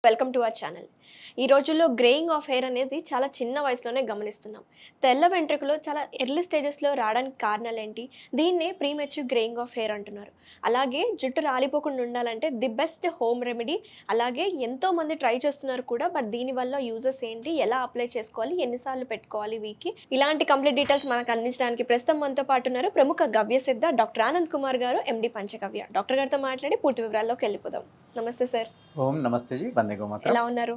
Welcome to our channel. ఈ రోజుల్లో greying of hair అనేది చాలా చిన్న వయసులోనే గమనిస్తున్నాం. తెల్ల వెంట్రుకలు చాలా ఎర్లీ స్టేజెస్లో రావడానికి కారణాలు ఏంటి? దీన్నే ప్రీమెచ్యూర్ గ్రేయింగ్ ఆఫ్ హెయిర్ అంటున్నారు. అలాగే జుట్టు రాలిపోకుండా ఉండాలంటే ది బెస్ట్ హోమ్ రెమెడీ. అలాగే ఎంతోమంది ట్రై చేస్తున్నారు కూడా. బట్ దీనివల్ల యూజెస్ ఏంటి, ఎలా అప్లై చేసుకోవాలి, ఎన్నిసార్లు పెట్టుకోవాలి వీక్కి, ఇలాంటి కంప్లీట్ డీటెయిల్స్ మనకు అందించడానికి ప్రస్తుతం మనతో పాటు ఉన్నారు ప్రముఖ గవ్య సిద్ధ డాక్టర్ ఆనంద్ కుమార్ గారు, ఎండి పంచగవ్య. డాక్టర్ గారితో మాట్లాడి పూర్తి వివరాల్లోకి వెళ్ళిపోదాం. నమస్తే సార్. ఓం నమస్తే జీ, వందే గోమాతరం. ఎలా ఉన్నారు?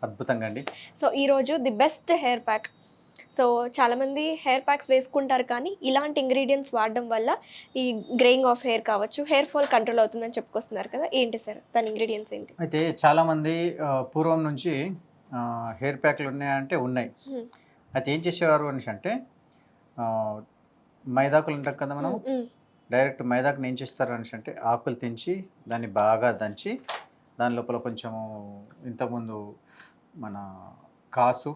అద్భుతంగా అండి. సో ఈరోజు the best hair pack. So చాలామంది హెయిర్ ప్యాక్స్ వేసుకుంటారు, కానీ ఇలాంటి ఇంగ్రీడియంట్స్ వాడడం వల్ల ఈ గ్రేయింగ్ ఆఫ్ హెయిర్ కావచ్చు, హెయిర్ ఫాల్ కంట్రోల్ అవుతుందని చెప్పుకొస్తున్నారు కదా, ఏంటి సార్ దాని ఇంగ్రీడియంట్స్ ఏంటి? అయితే చాలామంది పూర్వం నుంచి హెయిర్ ప్యాక్లు ఉన్నాయంటే ఉన్నాయి. అయితే ఏం చేసేవారు అనేసి అంటే మైదాకులు ఉంటాం కదా మనం, డైరెక్ట్ మైదాకుని ఏం చేస్తారు అనేసి అంటే ఆకులు తెంచి దాన్ని బాగా దంచి దాని లోపల కొంచెము ఇంతకుముందు మన కాసు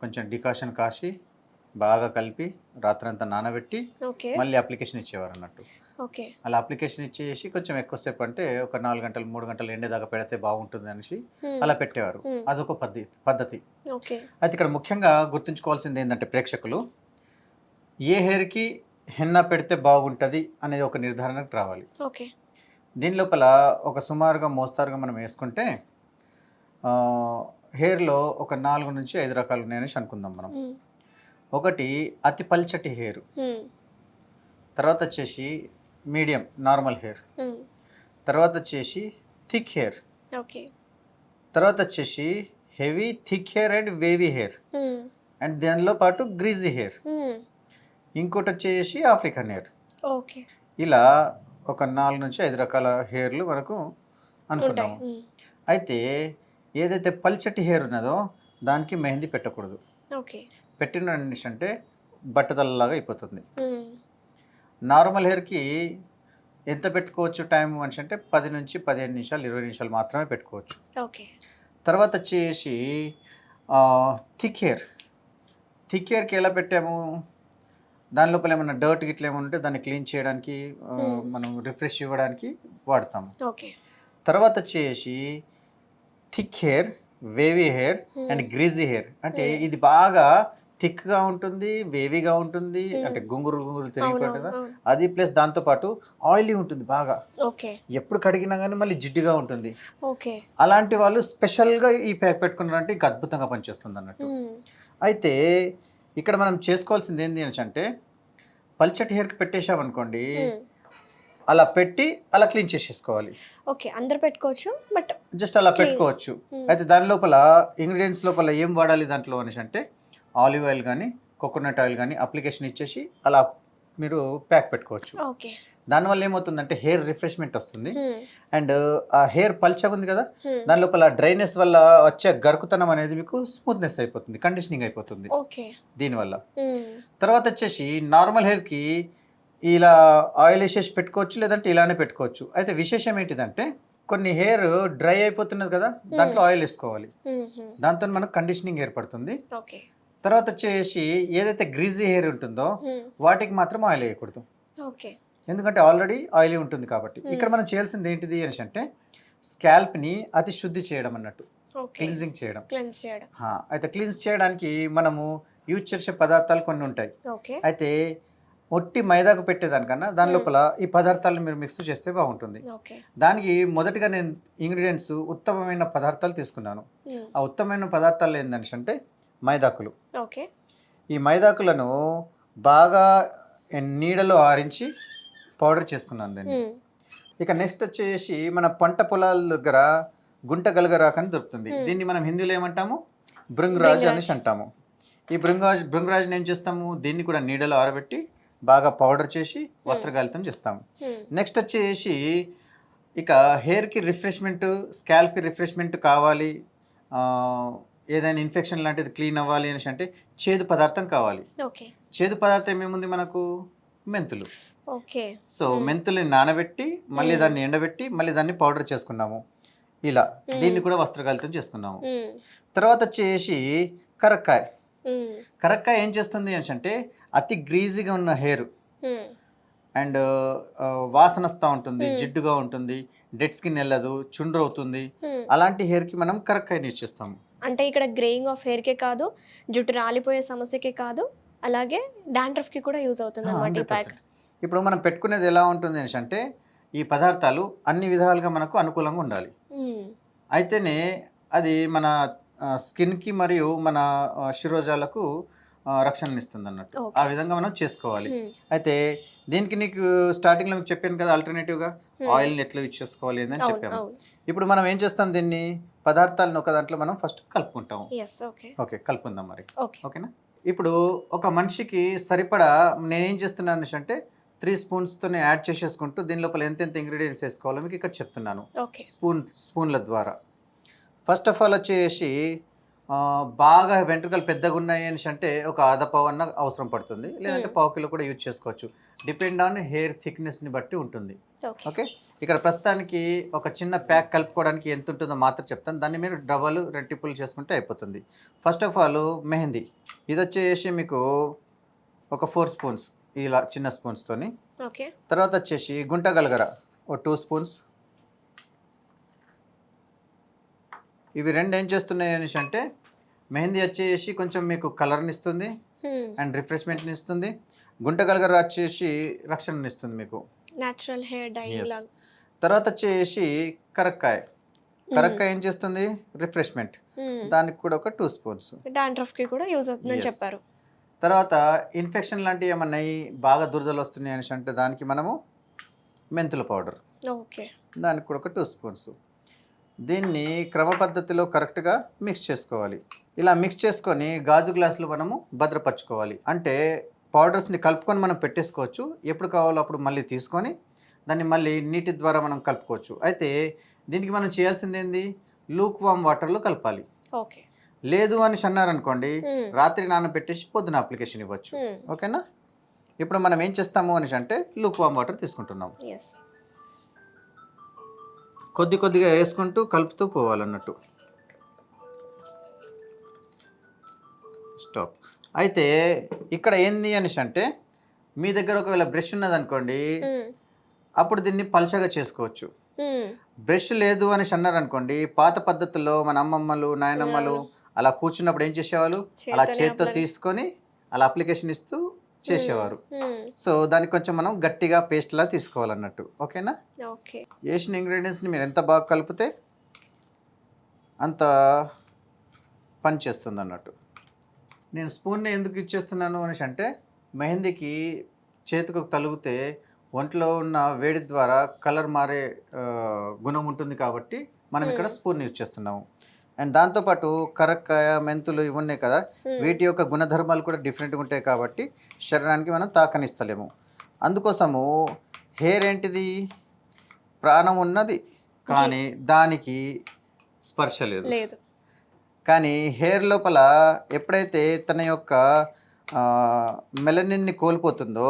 కొంచెం డికాషన్ కాసి బాగా కలిపి రాత్రంతా నానబెట్టి మళ్ళీ అప్లికేషన్ ఇచ్చేవారు అన్నట్టు. అలా అప్లికేషన్ ఇచ్చేసి కొంచెం ఎక్కువసేపు అంటే ఒక 4 గంటలు 3 గంటలు ఎండేదాకా పెడితే బాగుంటుంది అనేసి అలా పెట్టేవారు. అదొక పద్ధతి. అయితే ఇక్కడ ముఖ్యంగా గుర్తుంచుకోవాల్సింది ఏంటంటే ప్రేక్షకులు, ఏ హెయిర్కి హెన్నా పెడితే బాగుంటుంది అనేది ఒక నిర్ధారణకు రావాలి. దీని లోపల ఒక సుమారుగా మోస్తారుగా మనం వేసుకుంటే హెయిర్లో ఒక 4 నుంచి 5 రకాలు ఉన్నాయనేసి అనుకుందాం మనం. ఒకటి అతి పల్చటి హెయిర్, తర్వాత వచ్చేసి మీడియం నార్మల్ హెయిర్, తర్వాత వచ్చేసి థిక్ హెయిర్, తర్వాత వచ్చేసి heavy thick hair and wavy hair, and దానిలో పాటు గ్రీజీ హెయిర్, ఇంకోటి వచ్చేసి ఆఫ్రికన్ హెయిర్. ఇలా ఒక 4 నుంచి 5 రకాల హెయిర్లు మనకు అనుకున్నాము. అయితే ఏదైతే పల్చటి హెయిర్ ఉన్నదో దానికి మెహందీ పెట్టకూడదు. పెట్టిన అంటే బట్టతలలాగా అయిపోతుంది. నార్మల్ హెయిర్కి ఎంత పెట్టుకోవచ్చు టైం మనిషి అంటే 10 నుంచి 15 నిమిషాలు 20 నిమిషాలు మాత్రమే పెట్టుకోవచ్చు. తర్వాత వచ్చేసి థిక్ హెయిర్కి ఎలా పెట్టాము, దాని లోపల ఏమైనా డర్ట్ గిట్ల ఏమైనా ఉంటే దాన్ని క్లీన్ చేయడానికి మనం రిఫ్రెష్ ఇవ్వడానికి వాడతాము. తర్వాత వచ్చేసి thick hair, wavy hair and greasy hair. అంటే ఇది బాగా థిక్గా ఉంటుంది, వేవీగా ఉంటుంది, అంటే గుంగురు తిరిగిపోతుందా అది, ప్లస్ దాంతోపాటు ఆయిలీ ఉంటుంది బాగా, ఎప్పుడు కడిగినా కానీ మళ్ళీ జిడ్డుగా ఉంటుంది. అలాంటి వాళ్ళు స్పెషల్గా ఈ ప్యాక్ పెట్టుకున్నారంటే ఇంకా అద్భుతంగా పనిచేస్తుంది అన్నట్టు. అయితే ఇక్కడ మనం చేసుకోవాల్సింది ఏంటి అని అంటే పల్చటి హెయిర్కి పెట్టేసామనుకోండి, అలా పెట్టి అలా క్లీన్ చేసేసుకోవాలి. అందరు పెట్టుకోవచ్చు, బట్ జస్ట్ అలా పెట్టుకోవచ్చు. అయితే దాని లోపల ఇంగ్రీడియంట్స్ లోపల ఏం వాడాలి దాంట్లో అనేసి అంటే ఆలివ్ ఆయిల్ కానీ కోకోనట్ ఆయిల్ కానీ అప్లికేషన్ ఇచ్చేసి అలా మీరు ప్యాక్ పెట్టుకోవచ్చు. దానివల్ల ఏమవుతుందంటే హెయిర్ రిఫ్రెష్మెంట్ వస్తుంది. అండ్ ఆ హెయిర్ పల్చగా ఉంది కదా, దాని లోపల డ్రైనెస్ వల్ల వచ్చే గరుకుతనం అనేది మీకు స్మూత్నెస్ అయిపోతుంది, కండిషనింగ్ అయిపోతుంది దీనివల్ల. తర్వాత వచ్చేసి నార్మల్ హెయిర్కి ఇలా ఆయిల్ వేసేసి పెట్టుకోవచ్చు, లేదంటే ఇలానే పెట్టుకోవచ్చు. అయితే విశేషం ఏంటిదంటే కొన్ని హెయిర్ డ్రై అయిపోతున్నది కదా, దాంట్లో ఆయిల్ వేసుకోవాలి, దాంతో మనకు కండిషనింగ్ ఏర్పడుతుంది. తర్వాత వచ్చేసి ఏదైతే గ్రీజీ హెయిర్ ఉంటుందో వాటికి మాత్రం ఆయిల్ వేయకూడదు, ఎందుకంటే ఆల్రెడీ ఆయిలీ ఉంటుంది కాబట్టి. ఇక్కడ మనం చేయాల్సింది ఏంటిది అని అంటే స్కాల్ప్ని అతి శుద్ధి చేయడం అన్నట్టు, క్లీన్జింగ్ చేయడం. అయితే క్లీన్స్ చేయడానికి మనము యూజ్ చేసే పదార్థాలు కొన్ని ఉంటాయి. అయితే ఒట్టి మైదాకు పెట్టేదానికన్నా దాని లోపల ఈ పదార్థాలను మీరు మిక్స్ చేస్తే బాగుంటుంది. దానికి మొదటిగా నేను ఇంగ్రీడియంట్స్ ఉత్తమమైన పదార్థాలు తీసుకున్నాను. ఆ ఉత్తమమైన పదార్థాలు ఏంటంటే మైదాకులు. ఈ మైదాకులను బాగా నీడలో ఆరించి పౌడర్ చేసుకున్నాను దాన్ని. ఇక నెక్స్ట్ వచ్చేసి మన పంట పొలాల దగ్గర గుంట గలగరాకు అని దొరుకుతుంది. దీన్ని మనం హిందీలో ఏమంటాము, భృంగరాజ్ అనేసి అంటాము. ఈ భృంగరాజ్ని ఏం చేస్తాము, దీన్ని కూడా నీడలో ఆరబెట్టి బాగా పౌడర్ చేసి వస్త్రగాలితం చేస్తాము. నెక్స్ట్ వచ్చేసి ఇక హెయిర్కి రిఫ్రెష్మెంట్, స్కాల్ప్కి రిఫ్రెష్మెంట్ కావాలి, ఏదైనా ఇన్ఫెక్షన్ లాంటిది క్లీన్ అవ్వాలి అనేసి అంటే చేదు పదార్థం కావాలి. చేదు పదార్థం ఏముంది మనకు, మెంతులు. సో మెంతుల్ని నానబెట్టి మళ్ళీ దాన్ని ఎండబెట్టి మళ్ళీ దాన్ని పౌడర్ చేసుకున్నాము. ఇలా దీన్ని కూడా వస్త్రగాలితం చేసుకున్నాము. తర్వాత వచ్చేసి కరక్కాయ ఏం చేస్తుంది అని అంటే అతి గ్రీజీగా ఉన్న హెయిర్ అండ్ వాసన వస్తూ ఉంటుంది, జిడ్డుగా ఉంటుంది, డెడ్ స్కిన్ వెళ్ళదు, చుండ్రు అవుతుంది, అలాంటి హెయిర్కి మనం కరెక్ట్ యూజ్ చేస్తాము. అంటే ఇక్కడ గ్రేయింగ్ ఆఫ్ హెయిర్కే కాదు, జుట్టు రాలిపోయే సమస్యకే కాదు, అలాగే డాండ్రఫ్కి కూడా యూజ్ అవుతుంది అనమాట ఈ ప్యాక్. 100%. ఇప్పుడు మనం పెట్టుకునేది ఎలా ఉంటుంది అనేసి అంటే ఈ పదార్థాలు అన్ని విధాలుగా మనకు అనుకూలంగా ఉండాలి. అయితేనే అది మన స్కిన్కి మరియు మన శిరోజాలకు రక్షణనిస్తుంది అన్నట్టు. ఆ విధంగా మనం చేసుకోవాలి. అయితే దీనికి నీకు స్టార్టింగ్లో మీకు చెప్పాను కదా, ఆల్టర్నేటివ్గా ఆయిల్ని ఎట్లా యూజ్ చేసుకోవాలి అని చెప్పాము. ఇప్పుడు మనం ఏం చేస్తాం, దీన్ని పదార్థాలను ఒక దాంట్లో మనం ఫస్ట్ కలుపుకుంటాము. ఓకే, కలుపుకుందాం మరి. ఓకేనా? ఇప్పుడు ఒక మనిషికి సరిపడా నేనేం చేస్తున్నాను అంటే 3 స్పూన్స్తోనే యాడ్ చేసేసుకుంటూ దీని లోపల ఎంతెంత ఇంగ్రీడియంట్స్ వేసుకోవాలో మీకు ఇక్కడ చెప్తున్నాను స్పూన్ల ద్వారా. ఫస్ట్ ఆఫ్ ఆల్ వచ్చేసి బాగా వెంట్రుకలు పెద్దగా ఉన్నాయి అని అంటే ఒక అర్ధ పావు అన్న అవసరం పడుతుంది, లేదంటే పావు కిలో కూడా యూజ్ చేసుకోవచ్చు. డిపెండ్ ఆన్ హెయిర్ థిక్నెస్ని బట్టి ఉంటుంది. ఓకే, ఇక్కడ ప్రస్తుతానికి ఒక చిన్న ప్యాక్ కలుపుకోవడానికి ఎంత ఉంటుందో మాత్రం చెప్తాను, దాన్ని మీరు డబల్ రెట్టిపుల్ చేసుకుంటే అయిపోతుంది. ఫస్ట్ ఆఫ్ ఆల్ మెహందీ, ఇది వచ్చేసి మీకు ఒక 4 స్పూన్స్ ఇలా చిన్న స్పూన్స్తోని. తర్వాత వచ్చేసి గుంట గలగర ఒక 2 స్పూన్స్. ఇవి రెండు ఏం చేస్తున్నాయి అనేసి అంటే మెహందీ వచ్చేసి కొంచెం మీకు కలర్ని ఇస్తుంది అండ్ రిఫ్రెష్మెంట్ని ఇస్తుంది. గుంట గలగర వచ్చేసి రక్షణని ఇస్తుంది మీకు, నేచురల్ హెయిర్ డై. తర్వాత వచ్చేసి కరక్కాయ ఏం చేస్తుంది, రిఫ్రెష్మెంట్, దానికి కూడా ఒక 2 స్పూన్స్. డాండ్రఫ్కి కూడా యూజ్ అవుతుందని చెప్పారు. తర్వాత ఇన్ఫెక్షన్ లాంటివి ఏమన్నా బాగా దురదలు వస్తున్నాయి అనేసి అంటే దానికి మనము మెంతుల పౌడర్, దానికి కూడా ఒక 2 స్పూన్స్. దీన్ని క్రమ పద్ధతిలో కరెక్ట్గా మిక్స్ చేసుకోవాలి. ఇలా మిక్స్ చేసుకొని గాజు గ్లాసులు మనము భద్రపరచుకోవాలి. అంటే పౌడర్స్ని కలుపుకొని మనం పెట్టేసుకోవచ్చు, ఎప్పుడు కావాలో అప్పుడు మళ్ళీ తీసుకొని దాన్ని మళ్ళీ నీటి ద్వారా మనం కలుపుకోవచ్చు. అయితే దీనికి మనం చేయాల్సింది ఏంది, లూక్ వామ్ వాటర్లో కలపాలి. లేదు అని అన్నారనుకోండి, రాత్రి నానబెట్టేసి పొద్దున అప్లికేషన్ ఇవ్వచ్చు. ఓకేనా? ఇప్పుడు మనం ఏం చేస్తాము అనేసి అంటే లూక్ వామ్ వాటర్ తీసుకుంటున్నాము. కొద్దిగా వేసుకుంటూ కలుపుతూ పోవాలన్నట్టు. స్టాప్. అయితే ఇక్కడ ఏంది అనేసి అంటే మీ దగ్గర ఒకవేళ బ్రష్ ఉన్నదనుకోండి, అప్పుడు దీన్ని పల్చగా చేసుకోవచ్చు. బ్రష్ లేదు అని అన్నారనుకోండి, పాత పద్ధతుల్లో మన అమ్మమ్మలు నాయనమ్మలు అలా కూర్చున్నప్పుడు ఏం చేసేవాళ్ళు, అలా చేత్తో తీసుకొని అలా అప్లికేషన్ ఇస్తూ చేసేవారు. సో దానికి కొంచెం మనం గట్టిగా పేస్ట్ లా తీసుకోవాలన్నట్టు. ఓకేనా? వేసిన ఇంగ్రీడియంట్స్ని మీరు ఎంత బాగా కలిపితే అంత పని చేస్తుంది అన్నట్టు. నేను స్పూన్ని ఎందుకు ఇచ్చేస్తున్నాను అనేసి అంటే మెహందీకి చేతికి తలుగుతే ఒంట్లో ఉన్న వేడి ద్వారా కలర్ మారే గుణం ఉంటుంది కాబట్టి మనం ఇక్కడ స్పూన్ యూజ్ చేస్తున్నాము. అండ్ దాంతోపాటు కరక్కాయ, మెంతులు ఇవి ఉన్నాయి కదా, వీటి యొక్క గుణధర్మాలు కూడా డిఫరెంట్గా ఉంటాయి కాబట్టి శరీరానికి మనం తాకనిస్తలేము. అందుకోసము హెయిర్ ఏంటిది, ప్రాణం ఉన్నది కానీ దానికి స్పర్శ లేదు. కానీ హెయిర్ లోపల ఎప్పుడైతే తన యొక్క మెలనిన్ని కోల్పోతుందో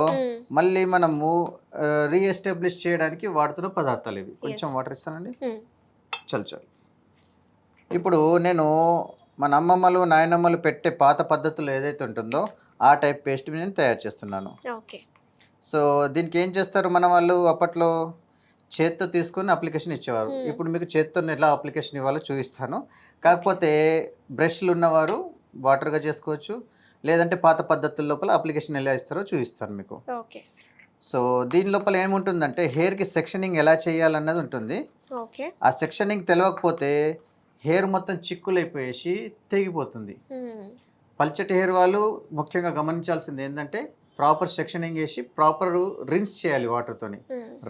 మళ్ళీ మనము రీఎస్టాబ్లిష్ చేయడానికి వాడుతున్న పదార్థాలు ఇవి. కొంచెం వాటర్ ఇస్తానండి. చల్. ఇప్పుడు నేను మన అమ్మమ్మలు నాయనమ్మలు పెట్టే పాత పద్ధతులు ఏదైతే ఉంటుందో ఆ టైప్ పేస్ట్ నేను తయారు చేస్తున్నాను. సో దీనికి ఏం చేస్తారు మన వాళ్ళు, అప్పట్లో చేత్తో తీసుకొని అప్లికేషన్ ఇచ్చేవారు. ఇప్పుడు మీకు చేత్తో ఎలా అప్లికేషన్ ఇవ్వాలో చూపిస్తాను. కాకపోతే బ్రష్లు ఉన్నవారు వాటర్గా చేసుకోవచ్చు, లేదంటే పాత పద్ధతుల లోపల అప్లికేషన్ ఎలా ఇస్తారో చూపిస్తాను మీకు. సో దీని లోపల ఏముంటుందంటే హెయిర్కి సెక్షనింగ్ ఎలా చేయాలన్నది ఉంటుంది. ఆ సెక్షనింగ్ తెలియకపోతే హెయిర్ మొత్తం చిక్కులైపోయేసి తెగిపోతుంది. పల్చటి హెయిర్ వాళ్ళు ముఖ్యంగా గమనించాల్సింది ఏంటంటే ప్రాపర్ సెక్షనింగ్ వేసి ప్రాపర్ రిన్స్ చేయాలి వాటర్తోని.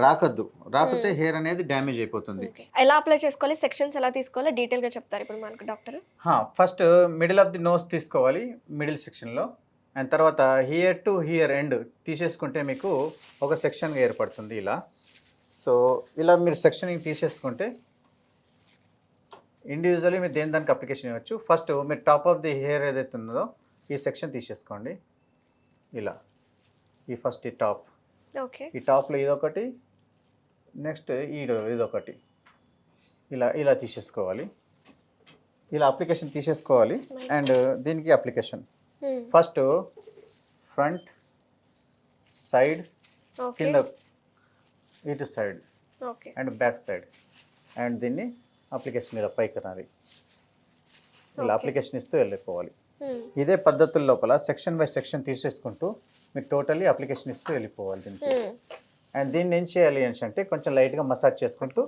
రాకపోతే హెయిర్ అనేది డ్యామేజ్ అయిపోతుంది. ఎలా అప్లై చేసుకోవాలి, సెక్షన్స్ ఎలా తీసుకోవాలి డీటెయిల్గా చెప్తారు ఇప్పుడు మనకు doctor. First middle of the nose తీసుకోవాలి, మిడిల్ సెక్షన్లో. అండ్ తర్వాత హియర్ టు హియర్ ఎండ్ తీసేసుకుంటే మీకు ఒక సెక్షన్గా ఏర్పడుతుంది ఇలా. సో ఇలా మీరు సెక్షనింగ్ తీసేసుకుంటే ఇండివిజువల్లీ మీరు దేని దానికి అప్లికేషన్ ఇవ్వచ్చు. ఫస్ట్ మీరు టాప్ ఆఫ్ ది హెయిర్ ఏదైతే ఉందో ఈ సెక్షన్ తీసేసుకోండి ఇలా. ఈ ఫస్ట్ ఈ టాప్, ఈ టాప్లో ఇదొకటి, నెక్స్ట్ ఇదొకటి, ఇలా తీసేసుకోవాలి. ఇలా అప్లికేషన్ తీసేసుకోవాలి. అండ్ దీనికి అప్లికేషన్ ఫస్ట్ ఫ్రంట్ సైడ్, కింద ఇటు side and back side. And దీన్ని అప్లికేషన్ మీద పైకి అనాలి. ఇలా Okay. అప్లికేషన్ ఇస్తూ వెళ్ళిపోవాలి. ఇదే పద్ధతుల లోపల సెక్షన్ బై సెక్షన్ తీసేసుకుంటూ మీరు టోటలీ అప్లికేషన్ ఇస్తూ వెళ్ళిపోవాలి దీనికి. అండ్ దీన్ని ఏం చేయాలి అని అంటే కొంచెం లైట్గా మసాజ్ చేసుకుంటూ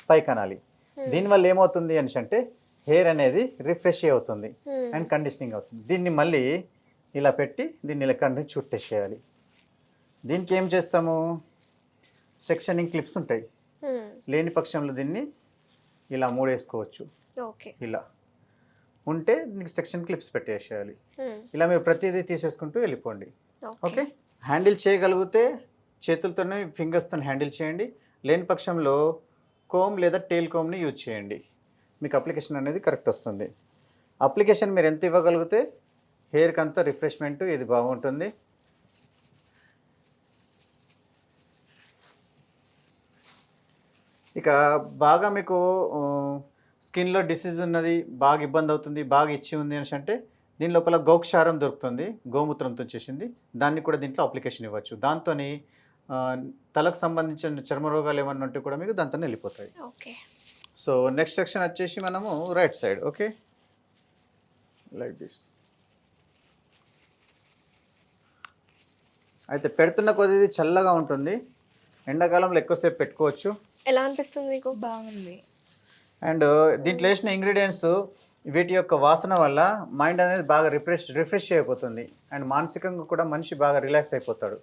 పైకి అనాలి. దీనివల్ల ఏమవుతుంది అని అంటే హెయిర్ అనేది రిఫ్రెష్ అవుతుంది అండ్ కండిషనింగ్ అవుతుంది. దీన్ని మళ్ళీ ఇలా పెట్టి దీన్ని ఇలా కంటిన్యూ చుట్టేసేయాలి. దీనికి ఏం చేస్తాము, సెక్షనింగ్ క్లిప్స్ ఉంటాయి. లేని పక్షంలో దీన్ని ఇలా మూడేసుకోవచ్చు. ఓకే. ఇలా ఉంటే నీకు సెక్షన్ క్లిప్స్ పెట్టేసేయాలి. ఇలా మీరు ప్రతిదీ తీసేసుకుంటూ వెళ్ళిపోండి. ఓకే. హ్యాండిల్ చేయగలిగితే చేతులతోనే ఫింగర్స్తో హ్యాండిల్ చేయండి. లేని పక్షంలో కోమ్ లేదా టేల్ కోమ్ని యూజ్ చేయండి. మీకు అప్లికేషన్ అనేది కరెక్ట్ వస్తుంది. అప్లికేషన్ మీరు ఎంత ఇవ్వగలిగితే హెయిర్కి అంతా రిఫ్రెష్మెంట్ ఇది బాగుంటుంది. ఇక బాగా మీకు స్కిన్లో డిసీజ్ ఉన్నది, బాగా ఇబ్బంది అవుతుంది, బాగా ఇచ్చి ఉంది అని అంటే దీని లోపల గోక్షారం దొరుకుతుంది, గోమూత్రంతో చేసింది. దాన్ని కూడా దీంట్లో అప్లికేషన్ ఇవ్వచ్చు. దాంతో తలకు సంబంధించిన చర్మ రోగాలు ఏమన్నా ఉంటే కూడా మీకు దాంతో వెళ్ళిపోతాయి. ఓకే. సో నెక్స్ట్ సెక్షన్ వచ్చేసి మనము right side. Okay, like this. అయితే పెడుతున్న కొద్ది చల్లగా ఉంటుంది. ఎండాకాలంలో ఎక్కువసేపు పెట్టుకోవచ్చు. ఎలా అనిపిస్తుంది మీకు? బాగుంది. అండ్ దీంట్లో వేసిన ఇంగ్రీడియంట్స్ వీటి యొక్క వాసన వల్ల మైండ్ అనేది బాగా రిఫ్రెష్ అయిపోతుంది. అండ్ మానసికంగా కూడా మనిషి బాగా రిలాక్స్ అయిపోతాడు.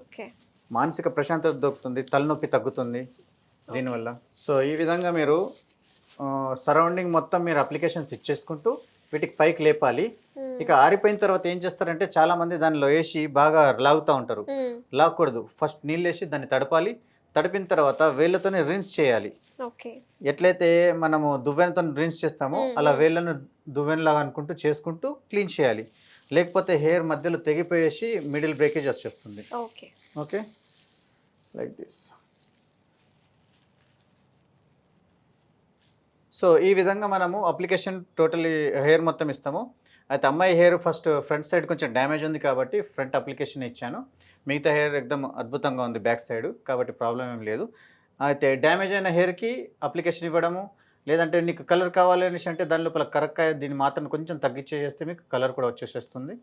ఓకే. మానసిక ప్రశాంతత దొరుకుతుంది, తలనొప్పి తగ్గుతుంది దీనివల్ల. సో ఈ విధంగా మీరు సరౌండింగ్ మొత్తం మీరు అప్లికేషన్స్ ఇచ్చేసుకుంటూ వీటికి పైకి లేపాలి. ఇక ఆరిపోయిన తర్వాత ఏం చేస్తారంటే చాలామంది దానిలో వేసి బాగా లాగుతూ ఉంటారు. లాగకూడదు. ఫస్ట్ నీళ్ళు వేసి దాన్ని తడపాలి. తడిపిన తర్వాత వేళ్ళతోనే రిన్స్ చేయాలి. ఓకే. ఎట్లయితే మనము దువ్వెనతో రిన్స్ చేస్తామో అలా వేళ్ళను దువ్వెనలాగా అనుకుంటూ చేసుకుంటూ క్లీన్ చేయాలి. లేకపోతే హెయిర్ మధ్యలో తెగిపోయేసి మిడిల్ బ్రేకేజ్ వచ్చేస్తుంది. Okay. Okay, like this. So ఈ విధంగా మనము అప్లికేషన్ టోటలీ హెయిర్ మొత్తం ఇస్తాము. అయితే అమ్మాయి హెయిర్ ఫస్ట్ ఫ్రంట్ సైడ్ కొంచెం డ్యామేజ్ ఉంది కాబట్టి ఫ్రంట్ అప్లికేషన్ ఇచ్చాను. మిగతా హెయిర్ ఎక్దమ్ అద్భుతంగా ఉంది బ్యాక్ సైడ్ కాబట్టి ప్రాబ్లం ఏం లేదు. అయితే డ్యామేజ్ అయిన హెయిర్కి అప్లికేషన్ ఇవ్వడము, లేదంటే నీకు కలర్ కావాలి అనేసి అంటే దాని లోపల కరక్కాయ దీని మాత్రం కొంచెం తగ్గించేస్తే మీకు కలర్ కూడా వచ్చేసేస్తుంది.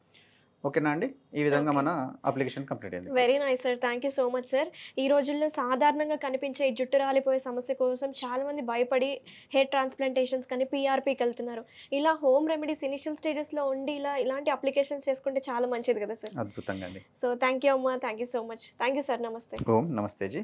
ఓకేనా అండి? ఈ విధంగా మన అప్లికేషన్ కంప్లీట్ అయింది. Very nice sir, thank you so much sir. ఈ రోజుల్లో సాధారణంగా కనిపించే ఈ జుట్టు రాలిపోయే సమస్య కోసం చాలామంది భయపడి హెయిర్ ట్రాన్స్ప్లాంటేషన్స్ కానీ పీఆర్పీకి వెళ్తున్నారు. ఇలా హోమ్ రెమెడీస్ ఇనిషియల్ స్టేజెస్లో ఉండి ఇలాంటి అప్లికేషన్స్ చేసుకుంటే చాలా మంచిది కదా సార్. అద్భుతంగా అండి. సో థ్యాంక్ యూ అమ్మా, thank you so much. Thank you sir. నమస్తే. ఓం నమస్తే జీ.